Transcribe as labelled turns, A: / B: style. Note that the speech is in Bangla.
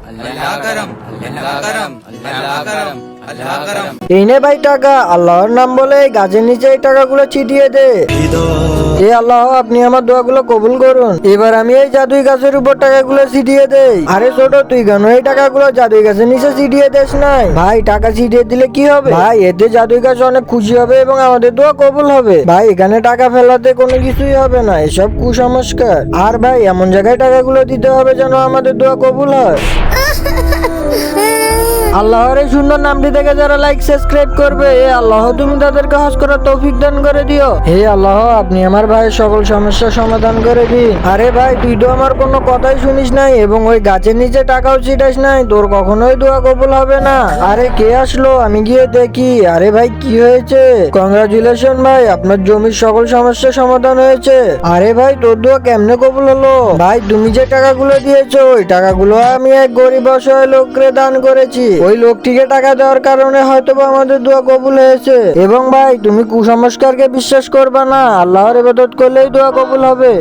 A: अल्लाह करम अल्लाह करम अल्लाह करम अल्लाह करम।
B: এই নে ভাই টাকা, আল্লাহর নাম বলে এই গাছের নিচে এই টাকাগুলো ছিটিয়ে দে। এ আল্লাহ, আপনি আমার দোয়াগুলো কবুল করুন। এবার আমি এই জাদুই গাছের উপর টাকাগুলো ছিটিয়ে দেই। আরে ছোট, তুই কেন এই টাকাগুলো জাদুই গাছের নিচে ছিটিয়ে দিস নাই? ভাই টাকা ছিটিয়ে দিলে কি হবে? ভাই এতে জাদুই গাছ অনেক খুশি হবে এবং আমাদের দোয়া কবুল হবে। ভাই এখানে টাকা ফেলাতে কোনো কিছুই হবে না, এসব কুসংস্কার। আর ভাই এমন জায়গায় টাকাগুলো দিতে হবে যেন আমাদের দোয়া কবুল হয়। আল্লাহর এই সুন্দর নামটি থেকে যারা লাইক সাবস্ক্রাইব করবে, হে আল্লাহ তুমি তাদেরকে হজ করার তৌফিক দান করে দিও। হে আল্লাহ, আপনি আমার ভাইয়ের সকল সমস্যার সমাধান করে দিন। আরে ভাই তুই তো আমার কোনো কথাই শুনিস নাই এবং ওই গাছের নিচে টাকাও ছিটাস নাই, তোর কখনোই দোয়া কবুল হবে না। আরে কে আসলো, আমি গিয়ে দেখি। আরে ভাই কি হয়েছে? কংগ্রাচুলেশন ভাই, আপনার জমির সকল সমস্যার সমাধান হয়েছে। আরে ভাই তোর দোয়া কেমনে কবুল হলো? ভাই তুমি যে টাকাগুলো দিয়েছো ওই টাকাগুলো আমি এক গরিব অসহায় লোককে দান করেছি। ওই লোকটিকে টাকা দেওয়ার কারণে হয়তোবা আমাদের দোয়া কবুল হয়েছে। এবং ভাই তুমি কুসংস্কারকে বিশ্বাস করবা না, আল্লাহর ইবাদত করলেই দোয়া কবুল হবে।